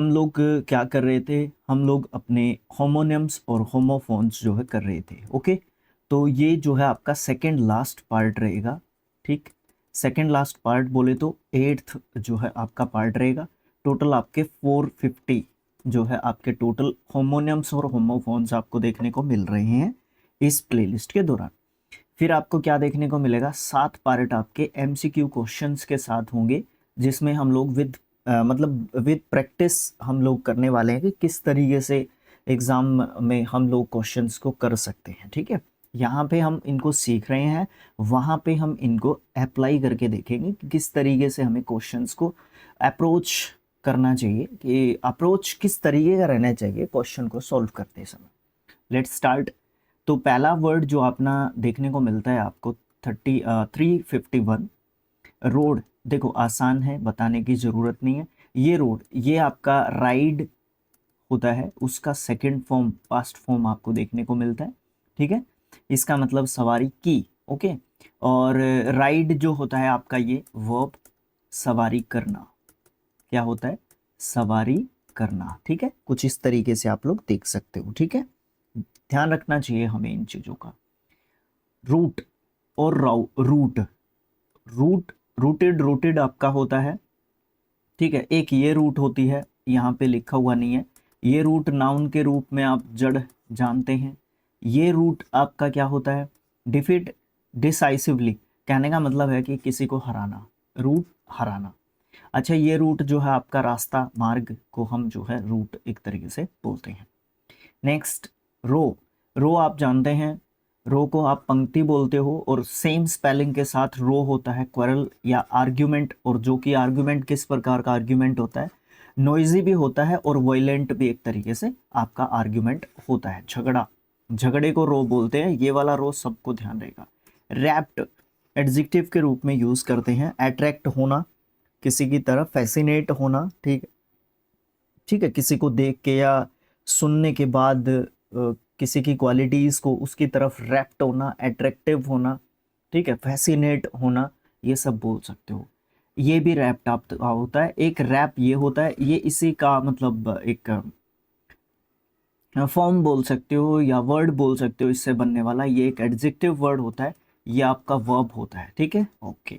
हम लोग क्या कर रहे थे, हम लोग अपने होमोनिम्स और होमोफोन्स जो है कर रहे थे। ओके, तो ये जो है आपका सेकंड लास्ट पार्ट रहेगा। ठीक, सेकंड लास्ट पार्ट बोले तो एट्थ जो है आपका पार्ट रहेगा। टोटल आपके 450 जो है आपके टोटल होमोनिम्स और होमोफोन्स आपको देखने को मिल रहे हैं इस प्लेलिस्ट के दौरान। फिर आपको क्या देखने को मिलेगा, 7 पार्ट आपके एमसीक्यू क्वेश्चंस के साथ होंगे, जिसमें हम लोग मतलब विद प्रैक्टिस हम लोग करने वाले हैं कि किस तरीके से एग्जाम में हम लोग क्वेश्चंस को कर सकते हैं। ठीक है, यहाँ पे हम इनको सीख रहे हैं, वहाँ पे हम इनको अप्लाई करके देखेंगे कि किस तरीके से हमें क्वेश्चंस को अप्रोच करना चाहिए, कि अप्रोच किस तरीके का रहना चाहिए क्वेश्चन को सॉल्व करते समय। Let's start. तो पहला वर्ड जो अपना देखने को मिलता है आपको 351 रोड। देखो आसान है, बताने की ज़रूरत नहीं है। ये रोड, ये आपका राइड होता है, उसका सेकंड फॉर्म पास्ट फॉर्म आपको देखने को मिलता है। ठीक है, इसका मतलब सवारी की। ओके, और राइड जो होता है आपका ये वर्ब, सवारी करना। क्या होता है, सवारी करना। ठीक है, कुछ इस तरीके से आप लोग देख सकते हो। ठीक है, ध्यान रखना चाहिए हमें इन चीज़ों का। रूट और रूट, रूट रूटेड, रूटेड आपका होता है। ठीक है, एक ये रूट होती है, यहाँ पे लिखा हुआ नहीं है। ये रूट नाउन के रूप में आप जड़ जानते हैं। ये रूट आपका क्या होता है, डिफीट डिसाइसिवली, कहने का मतलब है कि किसी को हराना, रूट हराना। अच्छा, ये रूट जो है आपका रास्ता, मार्ग को हम जो है रूट एक तरीके से बोलते हैं। नेक्स्ट, रो। रो आप जानते हैं, रो को आप पंक्ति बोलते हो, और सेम स्पेलिंग के साथ रो होता है क्वेरल या आर्ग्यूमेंट। और जो कि आर्ग्यूमेंट किस प्रकार का आर्ग्यूमेंट होता है, नॉइजी भी होता है और वायलेंट भी एक तरीके से आपका आर्ग्यूमेंट होता है। झगड़ा, झगड़े को रो बोलते हैं। ये वाला रो सबको ध्यान रहेगा। रैप्ट एडजेक्टिव के रूप में यूज करते हैं। अट्रैक्ट होना, किसी की तरफ फैसिनेट होना। ठीक, ठीक है, किसी को देख के या सुनने के बाद किसी की क्वालिटीज को उसकी तरफ रैप्ट होना, अट्रैक्टिव होना। ठीक है, फैसिनेट होना, ये सब बोल सकते हो। ये भी रैप्ट आप होता है। एक रैप ये होता है, ये इसी का मतलब एक फॉर्म बोल सकते हो या वर्ड बोल सकते हो, इससे बनने वाला ये एक एडजेक्टिव वर्ड होता है, ये आपका वर्ब होता है। ठीक है, ओके।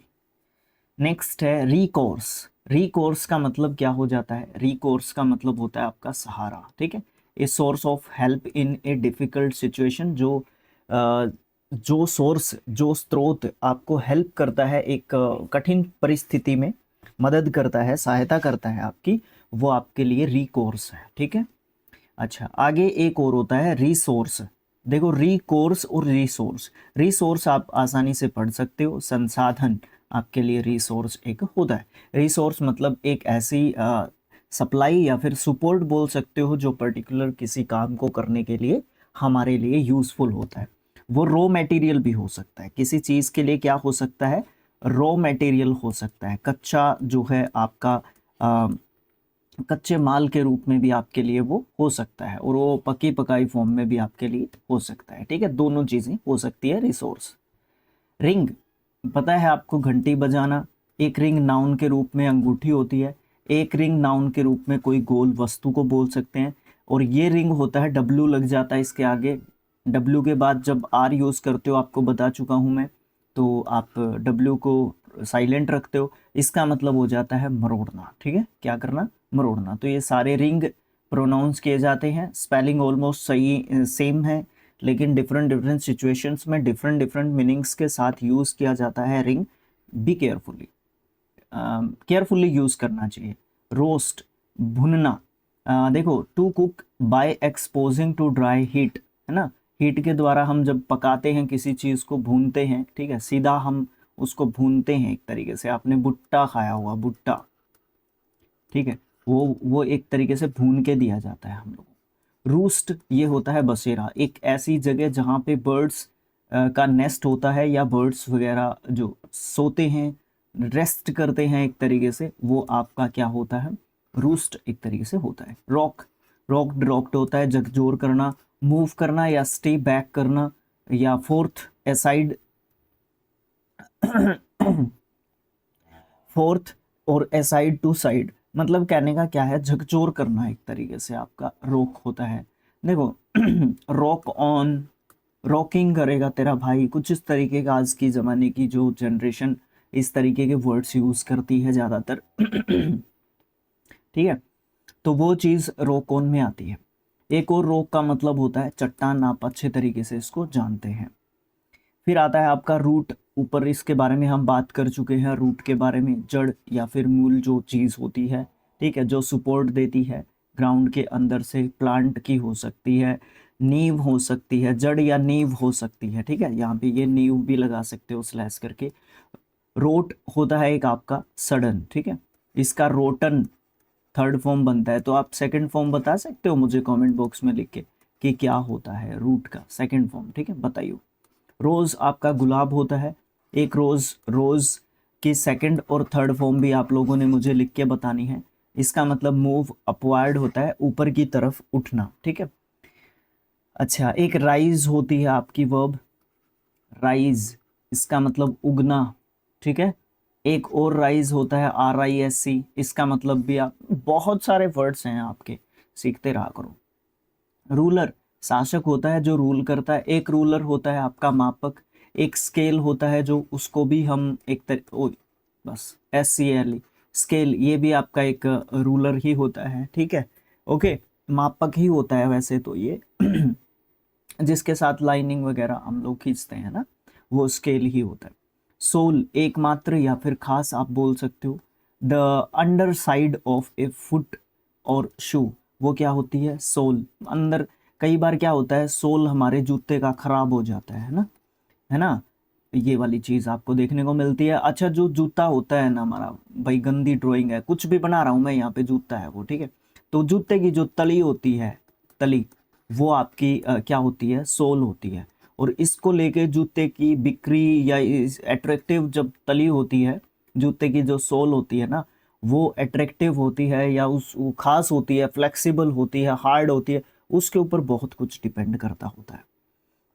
नेक्स्ट है रिकोर्स। रिकोर्स का मतलब क्या हो जाता है, रिकोर्स का मतलब होता है आपका सहारा। ठीक है, a source of help in a difficult situation. जो सोर्स, जो स्रोत आपको हेल्प करता है एक कठिन परिस्थिति में, मदद करता है, सहायता करता है आपकी, वो आपके लिए रिकोर्स है। ठीक है, अच्छा आगे एक और होता है रिसोर्स। देखो, रिकोर्स और रिसोर्स, रिसोर्स आप आसानी से पढ़ सकते हो, संसाधन आपके लिए रिसोर्स एक होता है। रिसोर्स मतलब एक ऐसी सप्लाई या फिर सपोर्ट बोल सकते हो, जो पर्टिकुलर किसी काम को करने के लिए हमारे लिए यूजफुल होता है। वो रॉ मटेरियल भी हो सकता है, किसी चीज़ के लिए क्या हो सकता है, रॉ मटेरियल हो सकता है, कच्चा जो है आपका कच्चे माल के रूप में भी आपके लिए वो हो सकता है, और वो पकी पकाई फॉर्म में भी आपके लिए हो सकता है। ठीक है, दोनों चीज़ें हो सकती है रिसोर्स। रिंग, पता है आपको, घंटी बजाना। एक रिंग नाउन के रूप में अंगूठी होती है, एक रिंग नाउन के रूप में कोई गोल वस्तु को बोल सकते हैं। और ये रिंग होता है, डब्लू लग जाता है इसके आगे। डब्लू के बाद जब आर यूज़ करते हो, आपको बता चुका हूँ मैं, तो आप डब्लू को साइलेंट रखते हो, इसका मतलब हो जाता है मरोड़ना। ठीक है, क्या करना, मरोड़ना। तो ये सारे रिंग प्रोनाउंस किए जाते हैं, स्पेलिंग ऑलमोस्ट सही सेम है, लेकिन डिफरेंट डिफरेंट सिचुएशंस में डिफरेंट डिफरेंट मीनिंग्स के साथ यूज़ किया जाता है ring. Be carefully, carefully use करना चाहिए। रोस्ट, भुनना। देखो, to cook by exposing to dry heat, है ना। हीट के द्वारा हम जब पकाते हैं किसी चीज़ को, भूनते हैं, ठीक है, सीधा हम उसको भूनते हैं एक तरीके से। आपने भुट्टा खाया हुआ, भुट्टा, ठीक है, वो एक तरीके से भून के दिया जाता है हम लोगों को। रूस्ट ये होता है बसेरा, एक ऐसी जगह जहाँ पे बर्ड्स का नेस्ट होता है, या बर्ड्स वगैरह जो सोते हैं, रेस्ट करते हैं एक तरीके से, वो आपका क्या होता है, रूस्ट एक तरीके से होता है। रॉक, रॉक्ड, रॉक्ड होता है झकझोर करना, मूव करना या स्टे बैक करना। या फोर्थ एसाइड, फोर्थ और एसाइड टू साइड, मतलब कहने का क्या है, झकझोर करना एक तरीके से आपका रोक होता है। देखो रॉक ऑन, रॉकिंग करेगा तेरा भाई, कुछ इस तरीके का आज की ज़माने की जो जनरेशन इस तरीके के वर्ड्स यूज़ करती है ज़्यादातर। ठीक है, तो वो चीज़ रोक ऑन में आती है। एक और रोक का मतलब होता है चट्टान, आप अच्छे तरीके से इसको जानते हैं। फिर आता है आपका रूट, ऊपर इसके बारे में हम बात कर चुके हैं, रूट के बारे में, जड़ या फिर मूल जो चीज़ होती है, ठीक है, जो सपोर्ट देती है ग्राउंड के अंदर से, प्लांट की हो सकती है, नींव हो सकती है, जड़ या नींव हो सकती है, ठीक है, यहाँ पे ये नींव भी लगा सकते हो स्लैश करके। रोट होता है एक आपका सडन, ठीक है, इसका रोटन थर्ड फॉर्म बनता है। तो आप सेकंड फॉर्म बता सकते हो मुझे कमेंट बॉक्स में लिख के कि क्या होता है रूट का सेकंड फॉर्म, ठीक है, बताइए। रोज़ आपका गुलाब होता है, एक रोज़, रोज़ की सेकंड और थर्ड फॉर्म भी आप लोगों ने मुझे लिख के बतानी है। इसका मतलब मूव अपवर्ड होता है, ऊपर की तरफ उठना, ठीक है। अच्छा, एक राइज होती है आपकी वर्ब, राइज, इसका मतलब उगना, ठीक है। एक और राइज होता है RISC, इसका मतलब भी आप, बहुत सारे वर्ड्स हैं आपके, सीखते रहा करो। रूलर, शासक होता है जो रूल करता है। एक रूलर होता है आपका मापक। एक स्केल होता है जो, उसको भी हम बस SCALE, स्केल, ये भी आपका एक रूलर ही होता है, ठीक है, ओके, मापक ही होता है वैसे तो ये जिसके साथ लाइनिंग वगैरह हम लोग खींचते हैं ना, वो स्केल ही होता है। सोल, एकमात्र या फिर खास आप बोल सकते हो। The under side of A foot और शू, वो क्या होती है, सोल। अंदर कई बार क्या होता है, सोल हमारे जूते का खराब हो जाता है ना, है ना, ये वाली चीज़ आपको देखने को मिलती है। अच्छा, जो जूता होता है ना हमारा, भाई गंदी ड्राइंग है, कुछ भी बना रहा हूँ मैं यहाँ पे, जूता है वो, ठीक है, तो जूते की जो तली होती है, तली, वो आपकी क्या होती है, सोल होती है। और इसको लेके जूते की बिक्री या अट्रैक्टिव जब तली होती है, जूते की जो सोल होती है ना, वो अट्रैक्टिव होती है या उस वो खास होती है, फ्लेक्सिबल होती है, हार्ड होती है, उसके ऊपर बहुत कुछ डिपेंड करता होता है।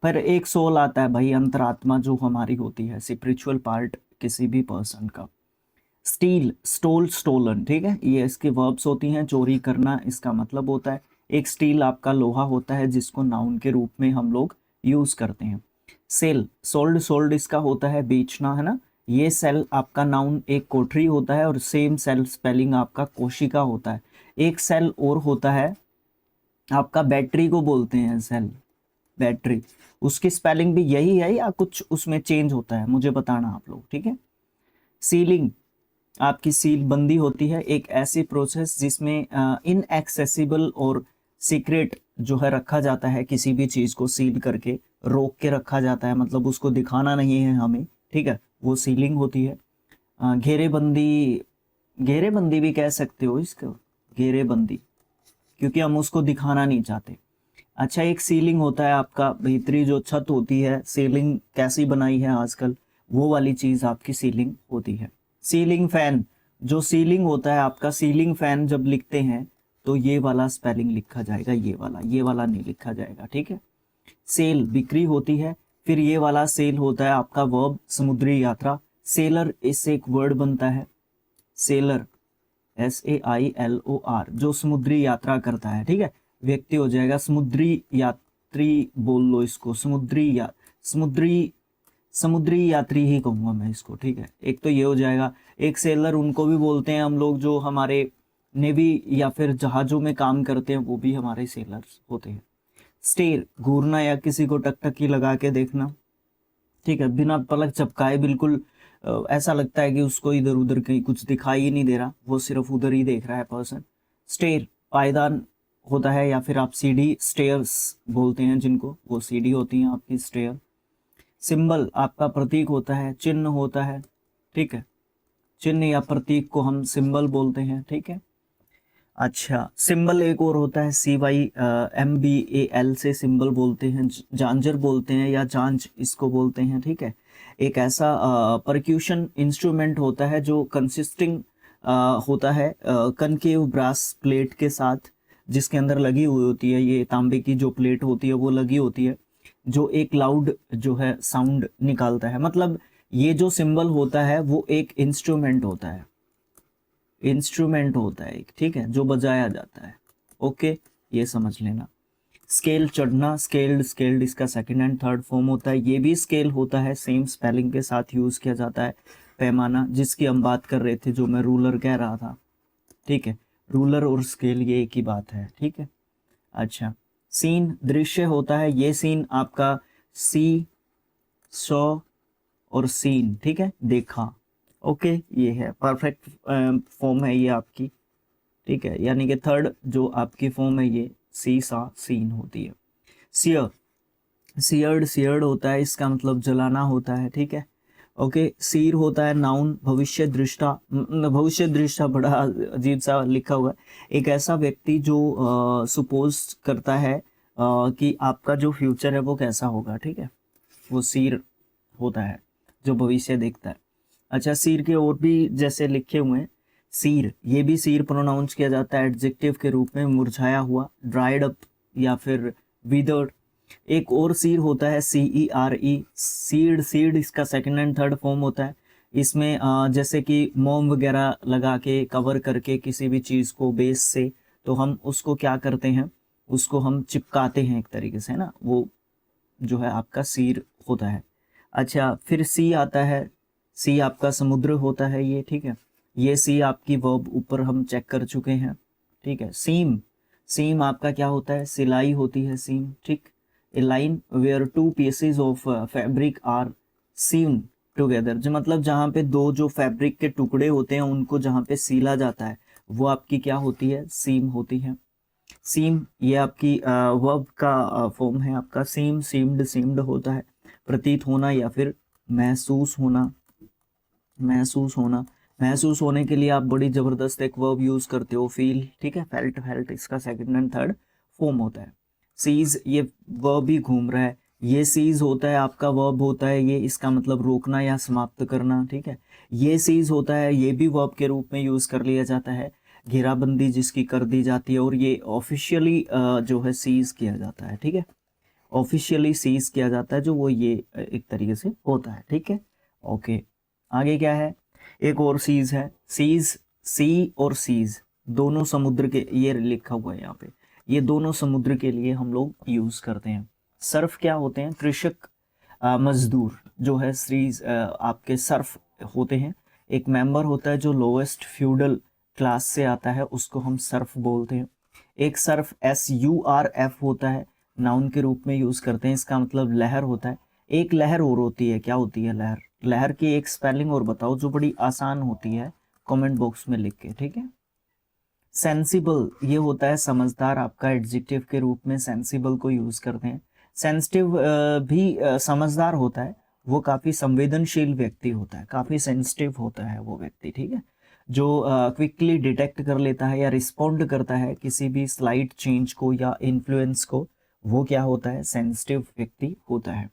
पर एक सोल आता है भाई, अंतरात्मा जो हमारी होती है, स्पिरिचुअल पार्ट किसी भी पर्सन का। स्टील, स्टोल, स्टोलन, ठीक है, ये इसके वर्ब्स होती हैं, चोरी करना इसका मतलब होता है। एक स्टील आपका लोहा होता है जिसको नाउन के रूप में हम लोग यूज करते हैं। सेल, सोल्ड, सोल्ड इसका होता है बेचना, है ना। ये सेल आपका नाउन एक कोठरी होता है, और सेम सेल स्पेलिंग आपका कोशिका होता है। एक सेल और होता है आपका, बैटरी को बोलते हैं सेल, बैटरी, उसकी स्पेलिंग भी यही है या कुछ उसमें चेंज होता है, मुझे बताना आप लोग, ठीक है। सीलिंग, आपकी सील बंदी होती है, एक ऐसी प्रोसेस जिसमें इनएक्सेसिबल और सीक्रेट जो है रखा जाता है, किसी भी चीज़ को सील करके रोक के रखा जाता है, मतलब उसको दिखाना नहीं है हमें, ठीक है, वो सीलिंग होती है। घेरेबंदी, घेरेबंदी भी कह सकते हो इसको, घेरेबंदी, क्योंकि हम उसको दिखाना नहीं चाहते। अच्छा, एक सीलिंग होता है आपका, भीतरी जो छत होती है, सीलिंग कैसी बनाई है आजकल, वो वाली चीज़ आपकी सीलिंग होती है। सीलिंग फैन, जो सीलिंग होता है आपका, सीलिंग फैन जब लिखते हैं तो ये वाला स्पेलिंग लिखा जाएगा, ये वाला नहीं लिखा जाएगा, ठीक है। सेल, बिक्री होती है। फिर ये वाला सेल होता है आपका वर्ब, समुद्री यात्रा। सेलर, इससे एक वर्ड बनता है, सेलर, SAILOR, जो समुद्री यात्रा करता है, ठीक है, व्यक्ति हो जाएगा, समुद्री यात्री बोल लो इसको, समुद्री समुद्री यात्री ही कहूँगा मैं इसको, ठीक है, एक तो ये हो जाएगा। एक सेलर उनको भी बोलते हैं हम लोग जो हमारे नेवी या फिर जहाज़ों में काम करते हैं, वो भी हमारे सेलर्स होते हैं। स्टेर, घूरना या किसी को टकटकी लगा के देखना, ठीक है, बिना पलक झपकाए, बिल्कुल ऐसा लगता है कि उसको इधर उधर कहीं कुछ दिखाई ही नहीं दे रहा, वो सिर्फ उधर ही देख रहा है पर्सन। स्टेयर, पायदान होता है, या फिर आप सीढ़ी, स्टेयर्स बोलते हैं जिनको, वो सीढ़ी होती हैं आपकी, स्टेयर। सिंबल, आपका प्रतीक होता है, चिन्ह होता है, ठीक है, चिन्ह या प्रतीक को हम सिंबल बोलते हैं, ठीक है। अच्छा, सिंबल एक और होता है, CYMBAL से सिंबल बोलते हैं, जांजर बोलते हैं या जांज इसको बोलते हैं, ठीक है। एक ऐसा परक्यूशन इंस्ट्रूमेंट होता है जो कंसिस्टिंग होता है कनकेव ब्रास प्लेट के साथ, जिसके अंदर लगी हुई होती है, ये तांबे की जो प्लेट होती है वो लगी होती है, जो एक लाउड जो है साउंड निकालता है। मतलब ये जो सिंबल होता है वो एक इंस्ट्रूमेंट होता है, इंस्ट्रूमेंट होता है एक, ठीक है, जो बजाया जाता है। ओके, ये समझ लेना। स्केल चढ़ना, स्केल्ड, स्केल्ड इसका सेकंड एंड थर्ड फॉर्म होता है। ये भी स्केल होता है, सेम स्पेलिंग के साथ यूज किया जाता है। पैमाना, जिसकी हम बात कर रहे थे, जो मैं रूलर कह रहा था, ठीक है, रूलर और स्केल ये एक ही बात है, ठीक है। अच्छा, सीन दृश्य होता है। ये सीन आपका सी, सॉ और सीन, ठीक है, देखा। ओके, ये है परफेक्ट फॉर्म है ये आपकी, ठीक है, यानी कि थर्ड जो आपकी फॉर्म है ये सी, सा, सीन होती है। सियर, सियर्ड, सियर्ड होता है, इसका मतलब जलाना होता है, ठीक है। ओके, सीर होता है नाउन, भविष्य दृष्टा। भविष्य दृष्टा बड़ा अजीब सा लिखा हुआ है। एक ऐसा व्यक्ति जो सुपोज करता है कि आपका जो फ्यूचर है वो कैसा होगा, ठीक है, वो सीर होता है, जो भविष्य देखता है। अच्छा, सीर के और भी जैसे लिखे हुए हैं, सीर, ये भी सीर प्रोनाउंस किया जाता है एडजेक्टिव के रूप में, मुरझाया हुआ, ड्राइड अप या फिर विदर्ड। एक और सीर होता है CERE, सीड, सीड इसका सेकंड एंड थर्ड फॉर्म होता है। इसमें जैसे कि मोम वगैरह लगा के कवर करके किसी भी चीज़ को बेस से, तो हम उसको क्या करते हैं, उसको हम चिपकाते हैं एक तरीके से, है ना, वो जो है आपका सीर होता है। अच्छा, फिर सी आता है, सी आपका समुद्र होता है ये, ठीक है। ये सी आपकी वर्ब ऊपर हम चेक कर चुके हैं, ठीक है। सीम, सीम आपका क्या होता है, सिलाई होती है सीम, ठीक। A line where two pieces of fabric are sewn together, जो मतलब जहाँ पे दो जो फैब्रिक के टुकड़े होते हैं उनको जहाँ पे सीला जाता है वो आपकी क्या होती है, सीम होती है। सीम ये आपकी वर्ब का फॉर्म है आपका, सीम, सीम्ड, सीम्ड होता है प्रतीत होना या फिर महसूस होना, महसूस होना। महसूस होने के लिए आप बड़ी जबरदस्त एक वर्ब यूज करते हो, फील, ठीक है, फेल्ट, फेल्ट इसका सेकंड एंड थर्ड फॉर्म होता है। सीज, ये वर्ब ही घूम रहा है, ये सीज होता है आपका वर्ब होता है ये, इसका मतलब रोकना या समाप्त करना, ठीक है। ये सीज होता है, ये भी वर्ब के रूप में यूज कर लिया जाता है, घेराबंदी जिसकी कर दी जाती है, और ये ऑफिशियली जो है सीज किया जाता है, ठीक है, ऑफिशियली सीज किया जाता है, जो वो ये एक तरीके से होता है, ठीक है। ओके, आगे क्या है, एक और सीज है, सीज, सी और सीज दोनों समुद्र के, ये लिखा हुआ है यहाँ पे, ये दोनों समुद्र के लिए हम लोग यूज करते हैं। सर्फ क्या होते हैं, कृषक, मजदूर जो है, सीज आपके सर्फ होते हैं। एक मेंबर होता है जो लोएस्ट फ्यूडल क्लास से आता है, उसको हम सर्फ बोलते हैं। एक सर्फ SURF होता है, नाउन के रूप में यूज करते हैं, इसका मतलब लहर होता है। एक लहर और होती है, क्या होती है लहर, लहर की एक स्पेलिंग और बताओ जो बड़ी आसान होती है, कमेंट बॉक्स में लिख के, ठीक है। सेंसिबल, ये होता है समझदार, आपका एडजेक्टिव के रूप में सेंसिबल को यूज करते हैं। सेंसिटिव भी समझदार होता है, वो काफी संवेदनशील व्यक्ति होता है, काफी सेंसिटिव होता है वो व्यक्ति, ठीक है, जो क्विकली डिटेक्ट कर लेता है या रिस्पॉन्ड करता है किसी भी स्लाइट चेंज को या इन्फ्लुएंस को, वो क्या होता है, सेंसिटिव व्यक्ति होता है।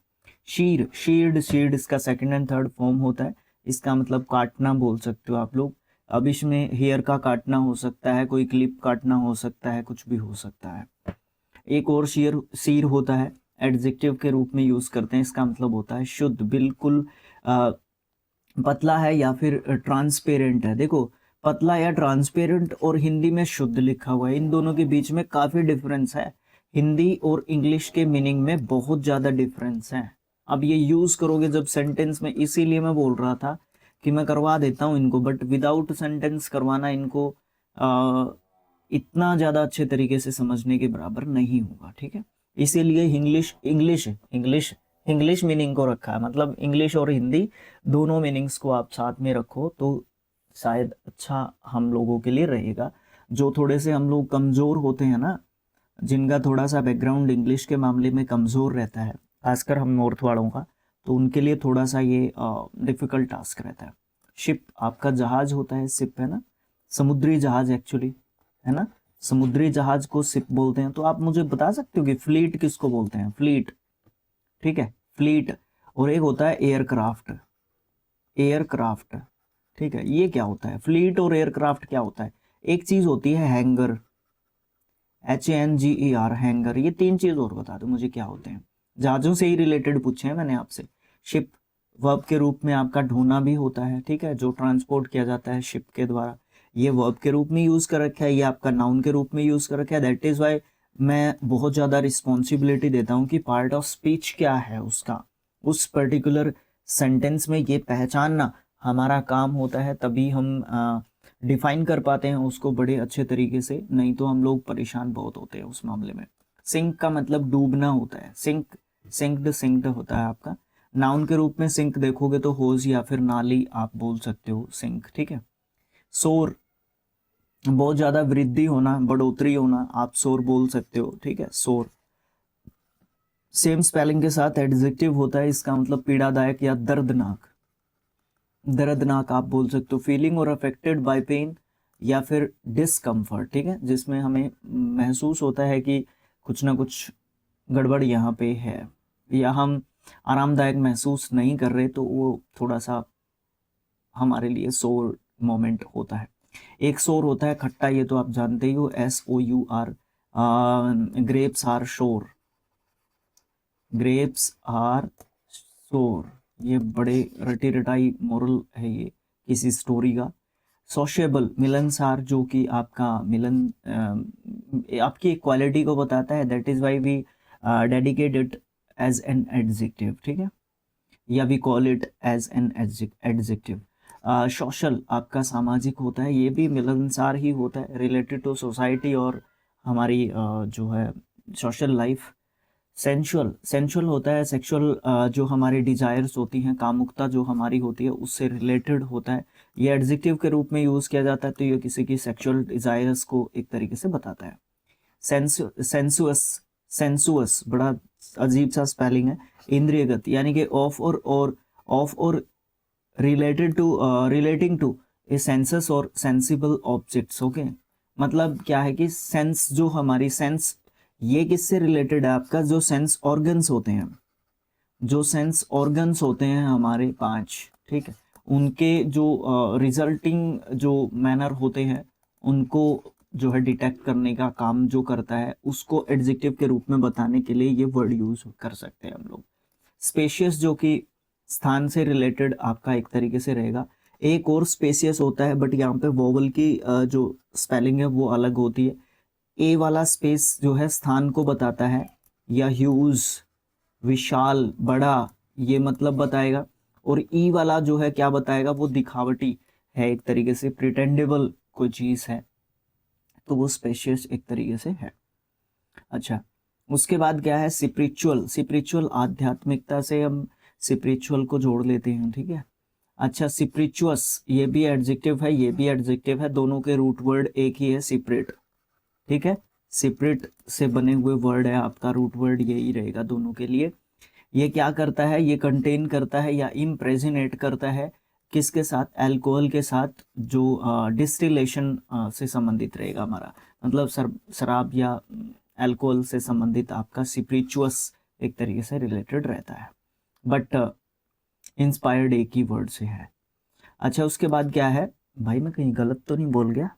शीर, शील्ड, शील्ड इसका सेकंड एंड थर्ड फॉर्म होता है, इसका मतलब काटना बोल सकते हो आप लोग। अब इसमें हेयर का काटना हो सकता है, कोई क्लिप काटना हो सकता है, कुछ भी हो सकता है। एक और शीर, सीर होता है, एडजेक्टिव के रूप में यूज करते हैं, इसका मतलब होता है शुद्ध, बिल्कुल पतला है या फिर ट्रांसपेरेंट है। देखो, पतला या ट्रांसपेरेंट और हिंदी में शुद्ध लिखा हुआ है, इन दोनों के बीच में काफी डिफरेंस है, हिंदी और इंग्लिश के मीनिंग में बहुत ज्यादा डिफरेंस है। अब ये यूज करोगे जब सेंटेंस में, इसीलिए मैं बोल रहा था कि मैं करवा देता हूँ इनको, बट विदाउट सेंटेंस करवाना इनको इतना ज़्यादा अच्छे तरीके से समझने के बराबर नहीं होगा, ठीक है। इसीलिए English English English English meaning को रखा है, मतलब इंग्लिश और हिंदी दोनों मीनिंग्स को आप साथ में रखो तो शायद अच्छा हम लोगों के लिए रहेगा। जो थोड़े से हम लोग कमज़ोर होते हैं ना, जिनका थोड़ा सा बैकग्राउंड इंग्लिश के मामले में कमज़ोर रहता है, खासकर हम नॉर्थ वालों का, तो उनके लिए थोड़ा सा ये डिफ़िकल्ट टास्क रहता है। शिप आपका जहाज होता है, शिप है ना, समुद्री जहाज एक्चुअली, है ना, समुद्री जहाज को शिप बोलते हैं। तो आप मुझे बता सकते हो कि फ्लीट किसको बोलते हैं, फ्लीट, ठीक है, फ्लीट। और एक होता है एयरक्राफ्ट, एयरक्राफ्ट, ठीक है, ये क्या होता है, फ्लीट और एयरक्राफ्ट क्या होता है, एक चीज होती है हैंगर, HANGER, हैंगर, ये तीन चीज और बता दो मुझे क्या होते हैं, जहाजों से ही रिलेटेड पूछे हैं मैंने आपसे। शिप वर्ब के रूप में आपका ढोना भी होता है, ठीक है, जो ट्रांसपोर्ट किया जाता है शिप के द्वारा। ये वर्ब के रूप में यूज़ कर रखा है, ये आपका नाउन के रूप में यूज़ कर रखा है। दैट इज़ वाई मैं बहुत ज़्यादा रिस्पॉन्सिबिलिटी देता हूँ कि पार्ट ऑफ स्पीच क्या है उसका, उस पर्टिकुलर सेंटेंस में ये पहचानना हमारा काम होता है, तभी हम डिफाइन कर पाते हैं उसको बड़े अच्छे तरीके से, नहीं तो हम लोग परेशान बहुत होते हैं उस मामले में। सिंक का मतलब डूबना होता है, सिंक्ड होता है आपका। नाउन के रूप में सिंक देखोगे तो होज या फिर नाली आप बोल सकते हो, सिंक, ठीक है। सोर, बहुत ज़्यादा वृद्धि होना, बढ़ोतरी होना, आप सोर बोल सकते हो, ठीक है, सोर। सेम स्पेलिंग के साथ एडजेक्टिव होता है, इसका मतलब पीड़ादायक या दर्दनाक, दर्दनाक आप बोल सकते हो। फीलिंग और अफेक्टेड बाय पेन या फिर डिसकम्फर्ट, ठीक है, जिसमें हमें महसूस होता है कि कुछ ना कुछ गड़बड़ यहाँ पे है, या हम आरामदायक महसूस नहीं कर रहे, तो वो थोड़ा सा हमारे लिए सोर मोमेंट होता है। एक सोर होता है खट्टा, ये तो आप जानते ही हो, SOUR। ग्रेप्स आर शोर, ग्रेप्स आर शोर, ये बड़े रटी रटाई मोरल है ये किसी स्टोरी का। सोशेबल, मिलनसार, जो कि आपका मिलन आपकी एक क्वालिटी को बताता है, that is why we dedicate it as an adjective, ठीक है, या we call it as an adjective. Social आपका सामाजिक होता है, ये भी मिलनसार ही होता है, रिलेटेड टू सोसाइटी और हमारी जो है सोशल लाइफ। सेंशुअल होता है सेक्सुअल, जो हमारी डिजायर्स होती हैं, कामुकता जो हमारी होती है उससे रिलेटेड होता है, ये एडजेक्टिव के रूप में यूज़ किया जाता है, तो ये किसी की सेक्सुअल डिजायर्स को एक तरीके से बताता है। सेंसुअस, सेंसुअस बड़ा अजीब सा स्पेलिंग है, इंद्रियगत, यानी कि ऑफ और रिलेटिंग टू ए सेंसस और सेंसिबल ऑब्जेक्ट्स, ओके। मतलब क्या है कि सेंस, जो हमारी सेंस, ये किससे रिलेटेड है, आपका जो सेंस ऑर्गन्स होते हैं, जो सेंस ऑर्गन्स होते हैं हमारे 5, ठीक है, उनके जो रिजल्टिंग जो मैनर होते हैं, उनको जो है डिटेक्ट करने का काम जो करता है, उसको एडजेक्टिव के रूप में बताने के लिए ये वर्ड यूज कर सकते हैं हम लोग। स्पेशियस, जो कि स्थान से रिलेटेड आपका एक तरीके से रहेगा। एक और स्पेसियस होता है, बट यहाँ पे वोवल की जो स्पेलिंग है वो अलग होती है। ए वाला स्पेस जो है स्थान को बताता है, या ह्यूज, विशाल, बड़ा, ये मतलब बताएगा। और ई वाला जो है क्या बताएगा, वो दिखावटी है, एक तरीके से प्रिटेंडेबल कोई चीज है, तो वो स्पेशियस एक तरीके से है। अच्छा, उसके बाद क्या है, स्पिरिचुअल। स्पिरिचुअल आध्यात्मिकता से हम स्पिरिचुअल को जोड़ लेते हैं, ठीक है। अच्छा, स्पिरिचुअस, ये भी एडजेक्टिव है, ये भी एडजेक्टिव है, दोनों के रूट वर्ड एक ही है, सेपरेट, ठीक है, सेपरेट से बने हुए वर्ड है, आपका रूट वर्ड यही रहेगा दोनों के लिए। ये क्या करता है, ये कंटेन करता है या इम्प्रेजिनेट करता है, किसके साथ, अल्कोहल के साथ, जो डिस्टिलेशन से संबंधित रहेगा हमारा, मतलब शराब या अल्कोहल से संबंधित आपका स्पिरिचुअस एक तरीके से रिलेटेड रहता है, बट इंस्पायर्ड एक ही वर्ड से है। अच्छा, उसके बाद क्या है, भाई मैं कहीं गलत तो नहीं बोल गया,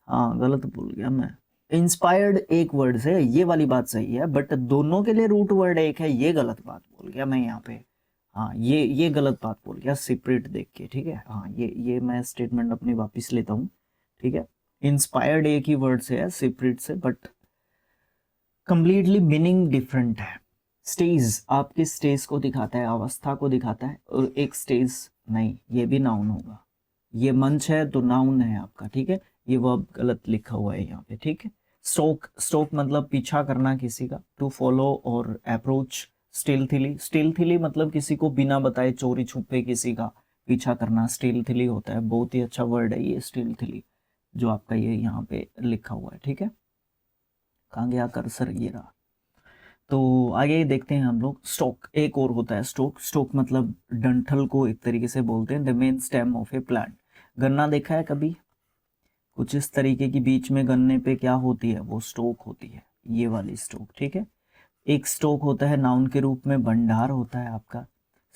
हाँ गलत बोल गया मैं, इंस्पायर्ड एक वर्ड से, ये वाली बात सही है, बट दोनों के लिए रूट वर्ड एक है, ये गलत बात बोल गया मैं यहाँ पे, हाँ ये गलत बात बोल गया सेपरेट देख के, ठीक है, हाँ ये मैं स्टेटमेंट अपनी वापस लेता हूँ, ठीक है। इंस्पायर्ड एक ही वर्ड से है, सेपरेट से, बट कंप्लीटली मीनिंग डिफरेंट है। स्टेज आपके स्टेज को दिखाता है, अवस्था को दिखाता है, और एक स्टेज नहीं, ये भी नाउन होगा, ये मंच है तो नाउन है आपका, ठीक है, ये वर्ब गलत लिखा हुआ है यहाँ पे, ठीक है। स्टोक मतलब पीछा करना किसी का, टू फॉलो और अप्रोच स्टीलथिली मतलब किसी को बिना बताए चोरी छुपे किसी का पीछा करना स्टीलथिली होता है, बहुत ही अच्छा वर्ड है ये स्टीलथिली, जो आपका ये यहाँ पे लिखा हुआ है, ठीक है। कहाँ गया कर्सर, ये रहा। तो आगे देखते हैं हम लोग, स्टॉक एक और होता है, स्टोक मतलब डंठल को एक तरीके से बोलते हैं, the main stem of A plant. गन्ना देखा है कभी, कुछ इस तरीके की बीच में गन्ने पे क्या होती है, वो स्टोक होती है, ये वाली स्टोक, ठीक है। एक स्टोक होता है नाउन के रूप में, भंडार होता है आपका।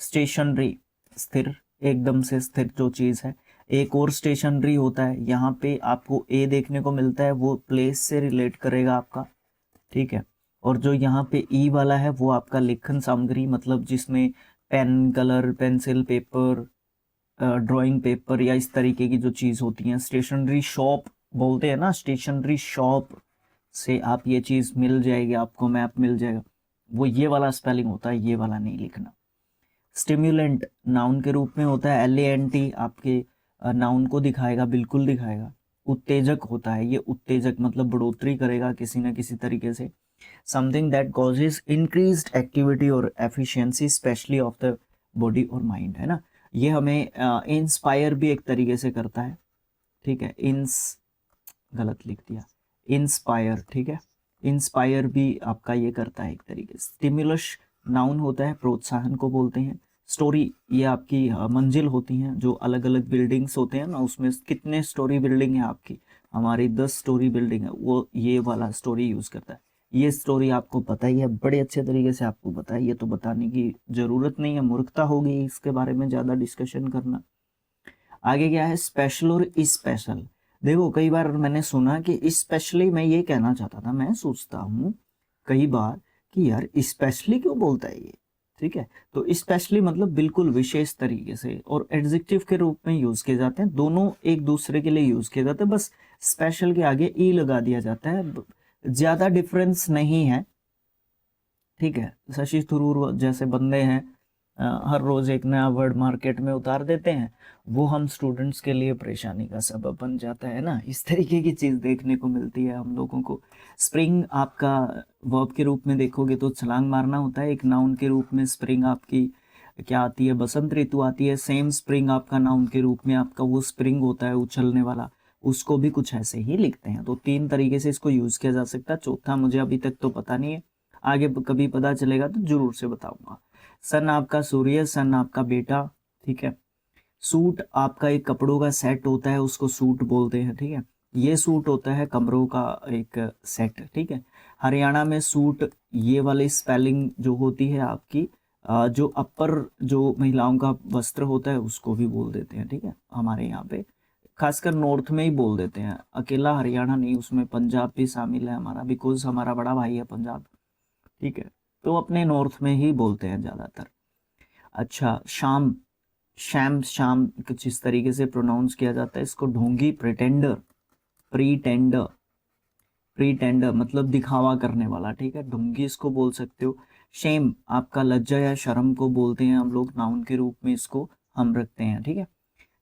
स्टेशनरी, स्थिर, एकदम से स्थिर जो चीज है। एक और स्टेशनरी होता है, यहाँ पे आपको ए देखने को मिलता है, वो प्लेस से रिलेट करेगा आपका, ठीक है। और जो यहाँ पे ई वाला है वो आपका लेखन सामग्री, मतलब जिसमें pen, colour, pencil, paper, drawing paper या इस तरीके की जो चीज़ होती हैं, स्टेशनरी शॉप बोलते हैं ना, स्टेशनरी शॉप से आप ये चीज़ मिल जाएगी, आपको मैप मिल जाएगा, वो ये वाला स्पेलिंग होता है, ये वाला नहीं लिखना। स्टिम्युलेंट नाउन के रूप में होता है, LANT आपके नाउन को दिखाएगा, बिल्कुल दिखाएगा। उत्तेजक होता है, ये उत्तेजक मतलब बढ़ोतरी करेगा किसी ना किसी तरीके से। Something that causes increased activity और efficiency specially of the body और माइंड, है ना। ये हमें इंस्पायर भी एक तरीके से करता है, ठीक है। गलत लिख दिया, इंस्पायर, ठीक है। इंस्पायर भी आपका ये करता है एक तरीके से। स्टिमुलस नाउन होता है, प्रोत्साहन को बोलते हैं। स्टोरी, ये आपकी मंजिल होती हैं, जो अलग अलग बिल्डिंग्स होते हैं ना, उसमें कितने स्टोरी बिल्डिंग है आपकी, हमारी 10 स्टोरी बिल्डिंग है, वो ये वाला स्टोरी यूज़ करता है। ये स्टोरी आपको पता ही है, बड़े अच्छे तरीके से आपको पता है, ये तो बताने की ज़रूरत नहीं है, मूर्खता होगी इसके बारे में ज़्यादा डिस्कशन करना। आगे क्या है, स्पेशल और स्पेशल। देखो कई बार मैंने सुना कि स्पेशली, मैं ये कहना चाहता था, मैं सोचता हूँ कई बार कि यार स्पेशली क्यों बोलता है ये, ठीक है। तो स्पेशली मतलब बिल्कुल विशेष तरीके से, और एडजेक्टिव के रूप में यूज किए जाते हैं, दोनों एक दूसरे के लिए यूज किए जाते हैं, बस स्पेशल के आगे ई लगा दिया जाता है, ज्यादा डिफरेंस नहीं है, ठीक है। शशि थरूर जैसे बंदे हैं, हर रोज एक नया वर्ड मार्केट में उतार देते हैं, वो हम स्टूडेंट्स के लिए परेशानी का सबब बन जाता है ना, इस तरीके की चीज़ देखने को मिलती है हम लोगों को। स्प्रिंग आपका वर्ब के रूप में देखोगे तो छलांग मारना होता है, एक नाउन के रूप में स्प्रिंग आपकी क्या आती है, बसंत ऋतु आती है। सेम स्प्रिंग आपका नाउन के रूप में आपका वो स्प्रिंग होता है उछलने वाला, उसको भी कुछ ऐसे ही लिखते हैं। तो 3 तरीके से इसको यूज़ किया जा सकता है, चौथा मुझे अभी तक तो पता नहीं है, आगे कभी पता चलेगा तो जरूर से बताऊंगा। सन आपका सूर्य, सन आपका बेटा, ठीक है। सूट आपका एक कपड़ों का सेट होता है, उसको सूट बोलते हैं, ठीक है। ये सूट होता है कमरों का एक सेट, ठीक है। हरियाणा में सूट, ये वाली स्पेलिंग जो होती है आपकी, जो अपर जो महिलाओं का वस्त्र होता है उसको भी बोल देते हैं, ठीक है। हमारे यहाँ पे खासकर नॉर्थ में ही बोल देते हैं, अकेला हरियाणा नहीं, उसमें पंजाब भी शामिल है हमारा, बिकॉज हमारा बड़ा भाई है पंजाब, ठीक है। तो अपने नॉर्थ में ही बोलते हैं ज़्यादातर। अच्छा, शाम, शैम, शाम कुछ इस तरीके से प्रोनाउंस किया जाता है इसको। ढोंगी, प्रिटेंडर, प्रीटेंडर, प्रीटेंडर मतलब दिखावा करने वाला, ठीक है, ढोंगी इसको बोल सकते हो। शेम आपका लज्जा या शर्म को बोलते हैं हम लोग, नाउन के रूप में इसको हम रखते हैं, ठीक है।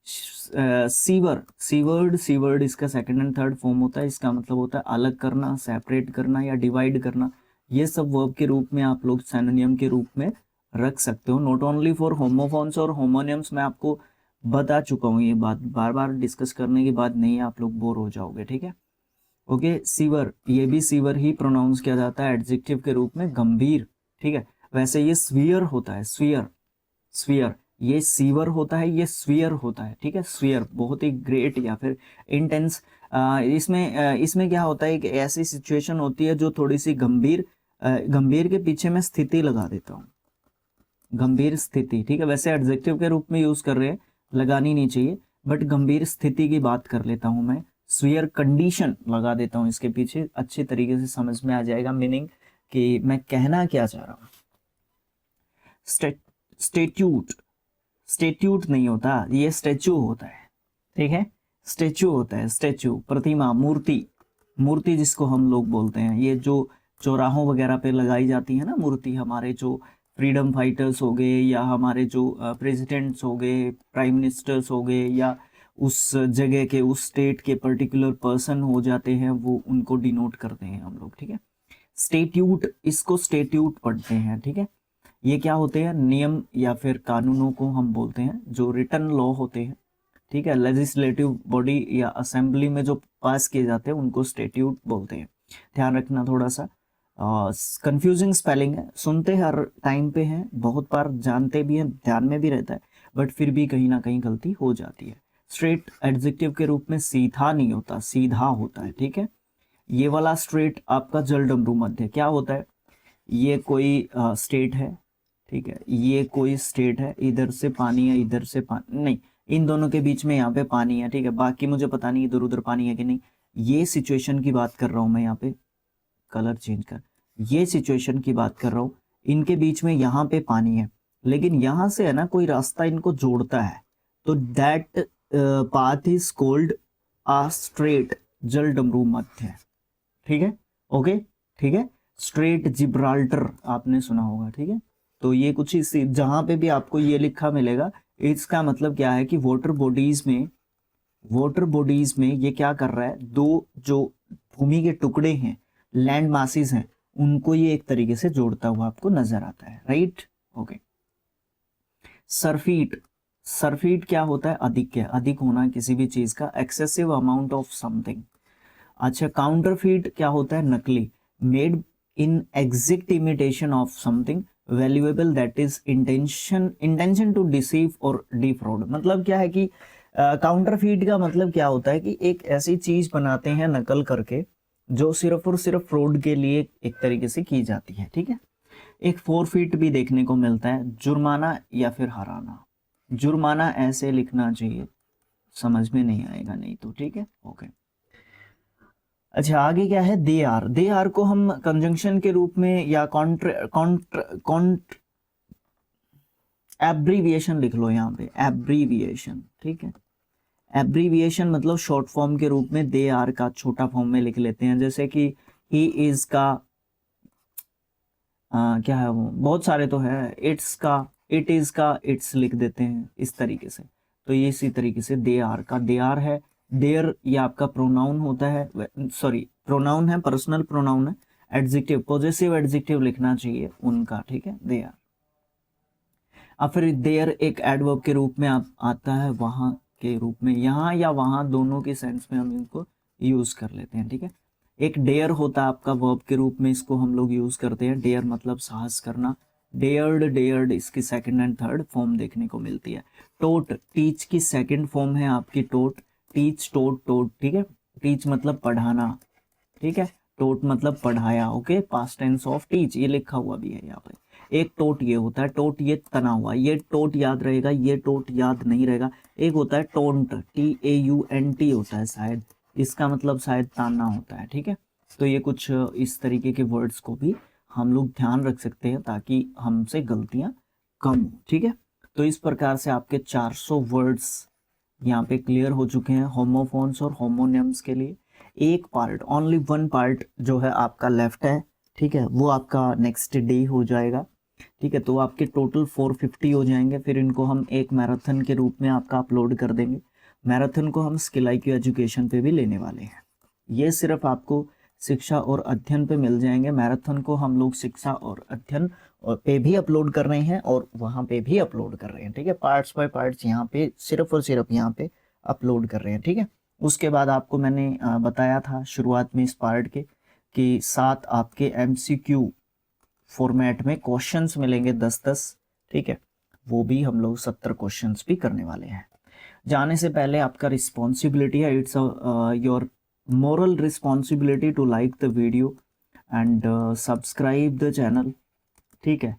सीवर, सीवर्ड, सीवर्ड इसका सेकंड एंड थर्ड फॉर्म होता है, इसका मतलब होता है अलग करना, सेपरेट करना या डिवाइड करना। ये सब वर्ब के रूप में आप लोग सिनोनिम के रूप में रख सकते हो, नॉट ओनली फॉर होमोफोन्स और होमोनियम्स। मैं आपको बता चुका हूँ ये बात, बार बार डिस्कस करने की बात नहीं है, आप लोग बोर हो जाओगे, ठीक है। ओके, सीवर, ये भी सीवर ही प्रोनाउंस किया जाता है एडजेक्टिव के रूप में, गंभीर, ठीक है। वैसे ये स्फीयर होता है, स्फीयर, स्फीयर, ये सीवर होता है, ये स्फीयर होता है, ठीक है। स्फीयर बहुत ही ग्रेट या फिर इंटेंस, इसमें क्या होता है, एक ऐसी सिचुएशन होती है जो थोड़ी सी गंभीर, गंभीर के पीछे मैं स्थिति लगा देता हूँ, गंभीर स्थिति, ठीक है। वैसे एडजेक्टिव के रूप में यूज कर रहे हैं, लगानी नहीं चाहिए, बट गंभीर स्थिति की बात कर लेता हूं मैं, स्वीयर कंडीशन लगा देता हूं इसके पीछे, अच्छी तरीके से समझ में आ जाएगा मीनिंग कि मैं कहना क्या चाह रहा हूं। स्टेट्यूट, स्टेट्यूट नहीं होता, ये स्टेचू होता है, ठीक है। स्टेचू होता है, स्टेचू, प्रतिमा, मूर्ति, मूर्ति जिसको हम लोग बोलते हैं, ये जो चौराहों वगैरह पे लगाई जाती है ना मूर्ति, हमारे जो फ्रीडम फाइटर्स हो गए, या हमारे जो प्रेसिडेंट्स हो गए, प्राइम मिनिस्टर्स हो गए, या उस जगह के उस स्टेट के पर्टिकुलर पर्सन हो जाते हैं, वो उनको डिनोट करते हैं हम लोग, ठीक है। स्टेट्यूट, इसको स्टेट्यूट पढ़ते हैं, ठीक है। ये क्या होते हैं, नियम या फिर कानूनों को हम बोलते हैं, जो रिटन लॉ होते हैं, ठीक है। लेजिस्लेटिव बॉडी या असेंबली में जो पास किए जाते हैं उनको स्टेट्यूट बोलते हैं। ध्यान रखना, थोड़ा सा कंफ्यूजिंग स्पेलिंग है, सुनते हर टाइम पे हैं, बहुत बार जानते भी हैं, ध्यान में भी रहता है, बट फिर भी कहीं ना कहीं गलती हो जाती है। स्ट्रेट एडजेक्टिव के रूप में सीधा नहीं होता, सीधा होता है, ठीक है। ये वाला स्ट्रेट आपका जल डमरू मध्य क्या होता है, ये कोई स्टेट है, ठीक है, ये कोई स्टेट है, इधर से पानी है, इधर से पानी नहीं, इन दोनों के बीच में यहाँ पे पानी है, ठीक है। बाकी मुझे पता नहीं इधर उधर पानी है कि नहीं, ये सिचुएशन की बात कर रहा हूँ मैं, यहाँ पे कलर चेंज कर, ये सिचुएशन की बात कर रहा हूँ, इनके बीच में यहाँ पे पानी है, लेकिन यहाँ से है ना कोई रास्ता इनको जोड़ता है, तो that path is called uh straight, जल डमरू मध्य, ठीक है, ओके, ठीक है। स्ट्रेट जिब्राल्टर आपने सुना होगा, ठीक है। तो ये कुछ इसी, जहां पे भी आपको ये लिखा मिलेगा, इसका मतलब क्या है कि वाटर बॉडीज में ये क्या कर रहा है, दो जो भूमि के टुकड़े हैं, लैंड मासेस हैं, उनको ये एक तरीके से जोड़ता हुआ आपको नजर आता है, राइट, ओके। सरफीट, सरफीट क्या होता है, अधिक है, अधिक होना किसी भी चीज का, एक्सेसिव अमाउंट ऑफ समथिंग। अच्छा, काउंटरफीट क्या होता है, नकली, made in exact imitation of something valuable that is intention to deceive और डिफ्रॉड। मतलब क्या है कि काउंटरफीट का मतलब क्या होता है कि एक ऐसी चीज बनाते हैं नकल करके जो सिर्फ और सिर्फ फ्रॉड के लिए एक तरीके से की जाती है, ठीक है। एक फोरफीट भी देखने को मिलता है, जुर्माना या फिर हराना। जुर्माना ऐसे लिखना चाहिए, समझ में नहीं आएगा नहीं तो, ठीक है, ओके। अच्छा, आगे क्या है, दे आर को हम कंजंक्शन के रूप में या कॉन्ट्र एब्रीविएशन लिख लो यहाँ पे, एब्रीविएशन, ठीक है। एब्रीविएशन मतलब शॉर्ट फॉर्म के रूप में दे आर का छोटा फॉर्म में लिख लेते हैं, जैसे कि ही इज का क्या है वो, बहुत सारे तो है, इट्स का, इट इज का इट्स लिख देते हैं इस तरीके से। तो ये इसी तरीके से दे आर का दे आर है, देयर ये आपका प्रोनाउन होता है, सॉरी प्रोनाउन है, पर्सनल प्रोनाउन है। एडजेक्टिव, पॉजेसिव एडजेक्टिव लिखना चाहिए उनका, ठीक है, दे आर। अब फिर देयर एक एडवर्ब के रूप में आता है, वहां के रूप में, यहाँ या वहां दोनों के सेंस में हम इनको यूज कर लेते हैं, ठीक है। एक डेयर होता है आपका वर्ब के रूप में, इसको हम लोग यूज करते हैं, डेयर मतलब साहस करना, डेयर्ड, डेयर्ड इसकी सेकंड एंड थर्ड फॉर्म देखने को मिलती है। टोट, टीच की सेकंड फॉर्म है आपकी टोट, टीच, टोट, टोट, ठीक है। टीच मतलब पढ़ाना, ठीक है, टोट मतलब पढ़ाया, okay, past tense of teach, ये लिखा हुआ भी है यहाँ पे। एक टोट ये होता है, टोट ये तना हुआ, ये टोट याद रहेगा, ये टोट याद नहीं रहेगा। एक होता है टोंट, TAUNT होता है शायद, इसका मतलब शायद ताना होता है, ठीक है। तो ये कुछ इस तरीके के वर्ड्स को भी हम लोग ध्यान रख सकते हैं ताकि हमसे गलतियां कम हो, ठीक है। तो इस प्रकार से आपके 400 वर्ड्स यहाँ पे क्लियर हो चुके हैं होमोफोन्स और होमोनिम्स के लिए। एक पार्ट, ओनली वन पार्ट जो है आपका लेफ्ट है, ठीक है, वो आपका नेक्स्ट डे हो जाएगा, ठीक है। तो आपके टोटल 450 हो जाएंगे, फिर इनको हम एक मैराथन के रूप में आपका अपलोड कर देंगे। मैराथन को हम स्किल IQ एजुकेशन पे भी लेने वाले हैं, ये सिर्फ आपको शिक्षा और अध्ययन पे मिल जाएंगे। मैराथन को हम लोग शिक्षा और अध्ययन पे भी अपलोड कर रहे हैं और वहाँ पे भी अपलोड कर रहे हैं, ठीक है। पार्ट्स बाय पार्ट्स यहाँ पे सिर्फ और सिर्फ यहाँ पे अपलोड कर रहे हैं, ठीक है। उसके बाद आपको मैंने बताया था शुरुआत में इस पार्ट के कि 7 आपके MCQ फॉर्मेट में क्वेश्चंस मिलेंगे 10-10, ठीक है। वो भी हम लोग 70 क्वेश्चंस भी करने वाले हैं। जाने से पहले आपका रिस्पॉन्सिबिलिटी है, it's your moral responsibility to like the video and subscribe the channel, ठीक है।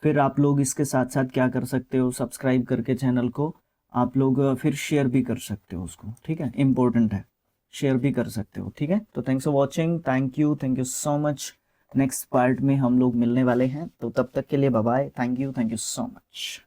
फिर आप लोग इसके साथ साथ क्या कर सकते हो, सब्सक्राइब करके चैनल को आप लोग फिर शेयर भी कर सकते हो उसको, ठीक है, इम्पोर्टेंट है, शेयर भी कर सकते हो, ठीक है। तो thanks for watching, thank you so much. Next part में हम लोग मिलने वाले हैं, तो तब तक के लिए bye bye, thank you so much.